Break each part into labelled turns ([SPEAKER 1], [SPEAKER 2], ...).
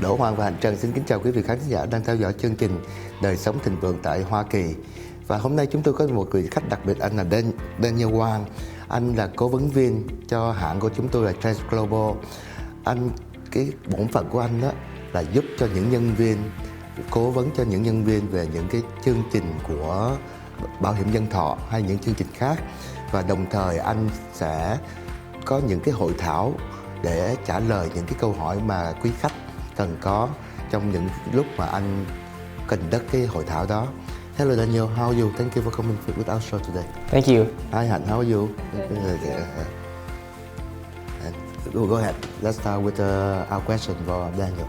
[SPEAKER 1] Đỗ Hoàng và Hạnh Trần xin kính chào quý vị khán giả đang theo dõi chương trình Đời sống thịnh vượng tại Hoa Kỳ. Và hôm nay chúng tôi có một vị khách đặc biệt, anh là Millennial Wang. Anh là cố vấn viên cho hãng của chúng tôi là TransGlobal. Cái bổn phận của anh đó là giúp cho những nhân viên, cố vấn cho những nhân viên về những cái chương trình của bảo hiểm nhân thọ hay những chương trình khác. Và đồng thời anh sẽ có những cái hội thảo để trả lời những cái câu hỏi mà quý khách cần có trong những lúc mà anh cần đất cái hội thảo đó. Hello Daniel, how are you? Thank you for coming with our show today.
[SPEAKER 2] Thank you.
[SPEAKER 1] Hi Hạnh, how are you? Go ahead. Let's start with our question for Daniel.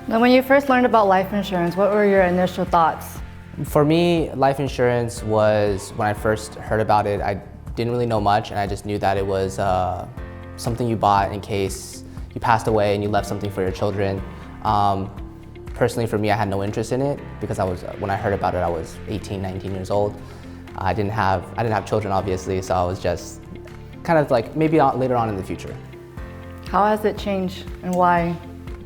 [SPEAKER 3] Now, when you first learned about life insurance, what were your initial thoughts?
[SPEAKER 2] For me, life insurance was, when I first heard about it, I didn't really know much, and I just knew that it was something you bought in case you passed away and you left something for your children. Personally, for me, I had no interest in it because when I heard about it, I was 18, 19 years old. I didn't have children, obviously, so I was just kind of like maybe later on in the future.
[SPEAKER 3] How has it changed and why?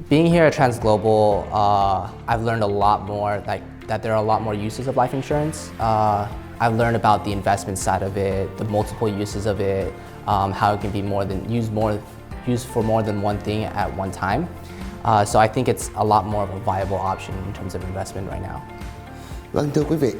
[SPEAKER 2] Being here at TransGlobal, I've learned a lot more, like that there are a lot more uses of life insurance. I've learned about the investment side of it, the multiple uses of it, how it can be used for more than one thing at one time. So I think it's a lot more of a viable option in terms of investment right now.
[SPEAKER 1] Vâng, thưa quý vị,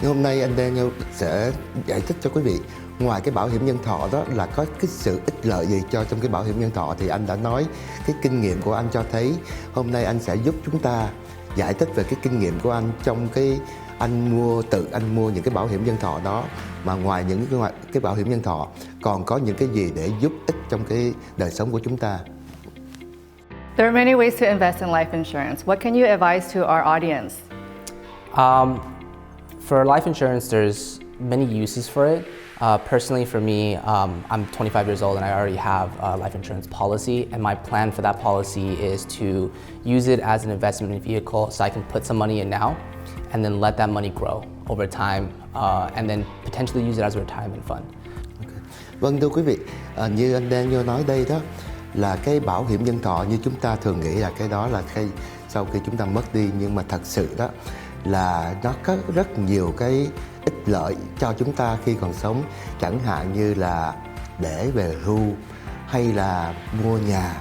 [SPEAKER 1] hôm nay anh Daniel sẽ giải thích cho quý vị ngoài cái bảo hiểm nhân thọ đó là có cái sự ích lợi gì cho trong cái bảo hiểm nhân thọ, thì anh đã nói cái kinh nghiệm của anh cho thấy. Hôm nay anh sẽ giúp chúng ta giải thích về cái kinh nghiệm của anh trong cái anh mua những cái bảo hiểm nhân thọ đó, mà ngoài những cái bảo hiểm nhân thọ còn có những cái gì để giúp ích trong cái đời sống của chúng ta.
[SPEAKER 3] There are many ways to invest in life insurance. What can you advise to our audience?
[SPEAKER 2] For life insurance, there's many uses for it. Personally, for me, I'm 25 years old and I already have a life insurance policy, and my plan for that policy is to use it as an investment vehicle so I can put some money in now and then let that money grow over time, and then potentially use it as a retirement fund.
[SPEAKER 1] Okay. Vâng, thưa quý vị, như anh Daniel nói đây đó là cái bảo hiểm nhân thọ như chúng ta thường nghĩ là cái đó là sau khi chúng ta mất đi, nhưng mà thật sự đó là nó có rất nhiều cái ích lợi cho chúng ta khi còn sống, chẳng hạn như là để về hưu, hay là mua nhà,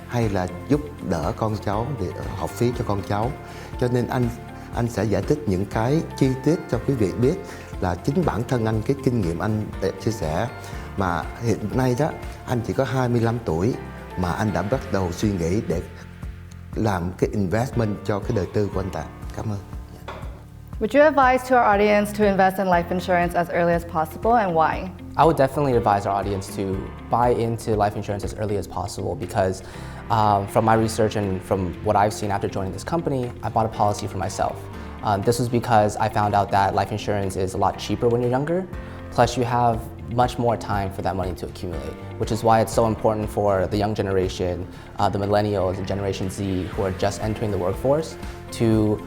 [SPEAKER 1] hay là giúp đỡ con cháu để học phí cho con cháu. Cho nên anh sẽ giải thích những cái chi tiết cho quý vị biết, là chính bản thân anh, cái kinh nghiệm anh để chia sẻ. Mà hiện nay đó anh chỉ có 25 tuổi mà anh đã bắt đầu suy nghĩ để làm cái investment cho cái đời tư của anh ta. Cảm ơn.
[SPEAKER 3] Would you advise to our audience to invest in life insurance as early as possible, and why?
[SPEAKER 2] I would definitely advise our audience to buy into life insurance as early as possible because from my research and from what I've seen after joining this company, I bought a policy for myself. This was because I found out that life insurance is a lot cheaper when you're younger, plus you have much more time for that money to accumulate, which is why it's so important for the young generation, the millennials and Generation Z who are just entering the workforce, to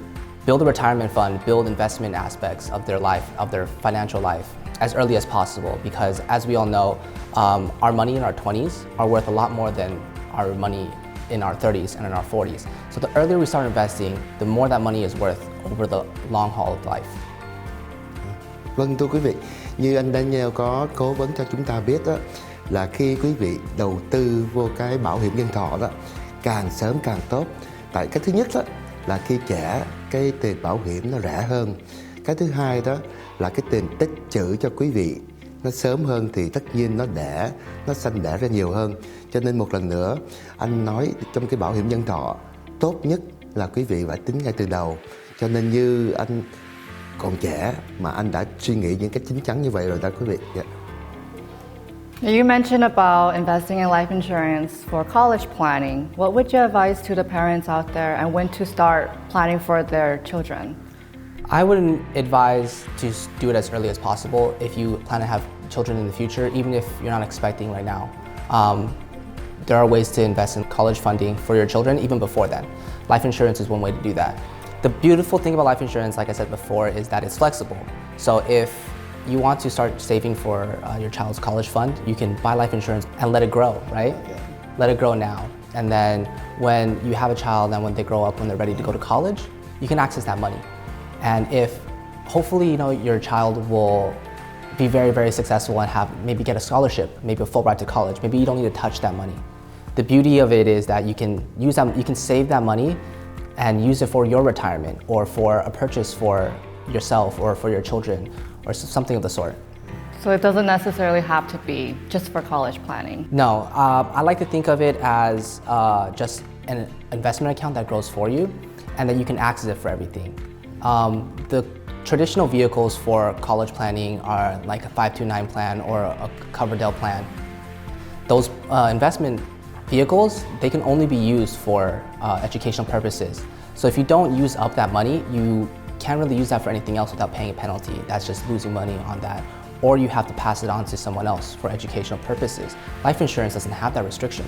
[SPEAKER 2] build a retirement fund, build investment aspects of their life, of their financial life as early as possible, because as we all know, our money in our 20s are worth a lot more than our money in our 30s and in our 40s. So the earlier we start investing, the more that money is worth over the long haul of life.
[SPEAKER 1] Vâng, thưa quý vị, như anh Daniel có cố vấn cho chúng ta biết đó, là khi quý vị đầu tư vô cái bảo hiểm nhân thọ đó, càng sớm càng tốt. Tại cái thứ nhất đó là khi trẻ, cái tiền bảo hiểm nó rẻ hơn. Cái thứ hai đó là cái tiền tích trữ cho quý vị nó sớm hơn, thì tất nhiên nó sanh đẻ ra nhiều hơn. Cho nên một lần nữa anh nói trong cái bảo hiểm nhân thọ tốt nhất là quý vị phải tính ngay từ đầu. Cho nên như anh còn trẻ mà anh đã suy nghĩ những cái chín chắn như vậy rồi đó quý vị. Yeah.
[SPEAKER 3] You mentioned about investing in life insurance for college planning. What would you advise to the parents out there and when to start planning for their children?
[SPEAKER 2] I would advise to do it as early as possible if you plan to have children in the future, even if you're not expecting right now. There are ways to invest in college funding for your children even before then. Life insurance is one way to do that. The beautiful thing about life insurance, like I said before, is that it's flexible. So if you want to start saving for your child's college fund, you can buy life insurance and let it grow, right? let it grow now. And then when you have a child and when they grow up, when they're ready to go to college, you can access that money. And if hopefully, your child will be very, very successful and maybe get a scholarship, maybe a full ride to college, maybe you don't need to touch that money. The beauty of it is that you can save that money and use it for your retirement or for a purchase for yourself or for your children or something of the sort.
[SPEAKER 3] So it doesn't necessarily have to be just for college planning?
[SPEAKER 2] No, I like to think of it as just an investment account that grows for you and that you can access it for everything. The traditional vehicles for college planning are like a 529 plan or a Coverdell plan. Those investment vehicles, they can only be used for educational purposes. So if you don't use up that money, you can't really use that for anything else without paying a penalty. That's just losing money on that. Or you have to pass it on to someone else for educational purposes. Life insurance doesn't have that restriction.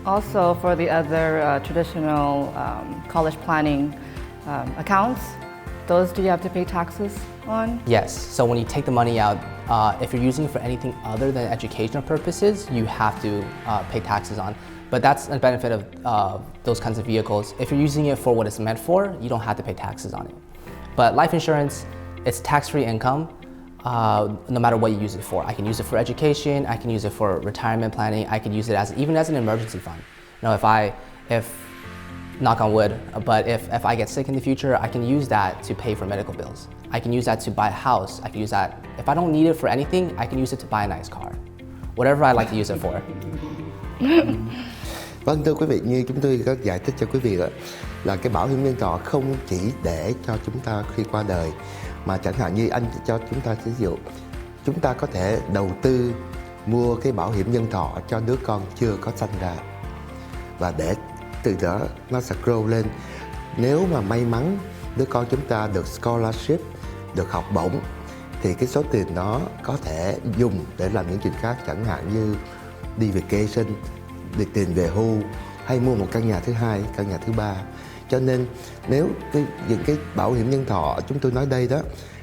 [SPEAKER 3] Also, for the other traditional college planning accounts, those do you have to pay taxes on?
[SPEAKER 2] Yes, so when you take the money out, if you're using it for anything other than educational purposes, you have to pay taxes on. But that's a benefit of those kinds of vehicles. If you're using it for what it's meant for, you don't have to pay taxes on it. But life insurance, it's tax-free income, no matter what you use it for. I can use it for education, I can use it for retirement planning, I can use it even as an emergency fund. If knock on wood, but if I get sick in the future, I can use that to pay for medical bills. I can use that to buy a house. I can use that, if I don't need it for anything, I can use it to buy a nice car. Whatever I like to use it for.
[SPEAKER 1] Vâng, thưa quý vị, như chúng tôi có giải thích cho quý vị đó, là cái bảo hiểm nhân thọ không chỉ để cho chúng ta khi qua đời, mà chẳng hạn như anh cho chúng ta ví dụ, chúng ta có thể đầu tư mua cái bảo hiểm nhân thọ cho đứa con chưa có sanh ra, và để từ đó nó sẽ grow lên. Nếu mà may mắn đứa con chúng ta được scholarship, được học bổng, thì cái số tiền đó có thể dùng để làm những chuyện khác, chẳng hạn như đi vacation, đi tiền về hưu, hay mua một căn nhà thứ hai, căn nhà thứ ba. Cho nên nếu những cái bảo hiểm nhân thọ chúng tôi nói đây đó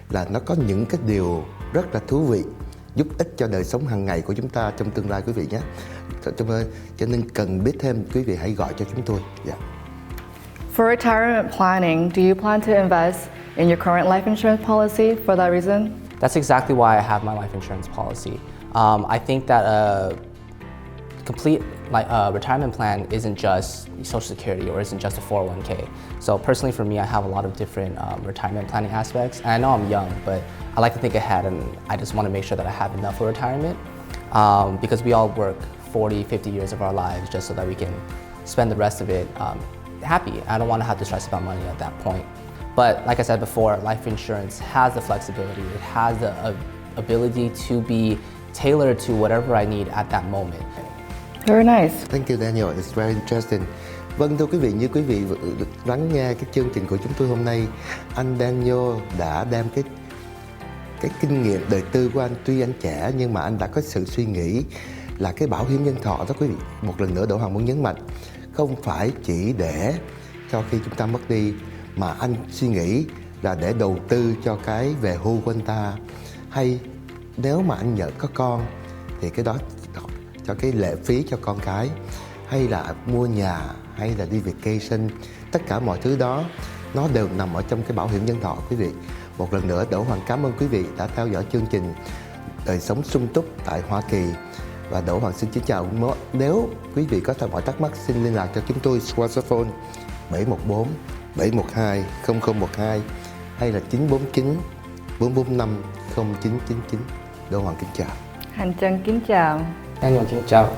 [SPEAKER 1] là nó có những cái điều rất là thú vị, giúp ích cho đời sống hàng ngày của chúng ta trong tương lai, quý vị nhé. Cho nên cần biết thêm, quý vị hãy gọi cho chúng tôi. Yeah.
[SPEAKER 3] For retirement planning, do you plan to invest in your current life insurance policy for that reason?
[SPEAKER 2] That's exactly why I have my life insurance policy. I think that a complete retirement plan isn't just Social Security or isn't just a 401k. So personally for me, I have a lot of different retirement planning aspects. And I know I'm young, but I like to think ahead, and I just want to make sure that I have enough for retirement because we all work 40, 50 years of our lives just so that we can spend the rest of it happy. I don't want to have to stress about money at that point. But like I said before, life insurance has the flexibility. It has the ability to be tailored to whatever I need at that moment.
[SPEAKER 3] Very nice.
[SPEAKER 1] Thank you, Daniel. It's very interesting. Vâng, thưa quý vị, như quý vị lắng nghe cái chương trình của chúng tôi hôm nay, anh Daniel đã đem cái kinh nghiệm đời tư của anh. Tuy anh trẻ nhưng mà anh đã có sự suy nghĩ là cái bảo hiểm nhân thọ đó, quý vị. Một lần nữa Đỗ Hoàng muốn nhấn mạnh, không phải chỉ để cho khi chúng ta mất đi, mà anh suy nghĩ là để đầu tư cho cái về hưu của anh ta, hay nếu mà anh vợ có con thì cái đó cho cái lệ phí cho con cái, hay là mua nhà, hay là đi vacation, tất cả mọi thứ đó nó đều nằm ở trong cái bảo hiểm nhân thọ, quý vị. Một lần nữa Đỗ Hoàng cảm ơn quý vị đã theo dõi chương trình Đời sống sung túc tại Hoa Kỳ, và Đỗ Hoàng xin kính chào. Nếu quý vị có mọi thắc mắc xin liên lạc cho chúng tôi qua số phone 714 712 0012 hay là 949 445 0999. Đỗ Hoàng kính chào.
[SPEAKER 3] Hành Trân kính chào.
[SPEAKER 2] Daniel, kính chào.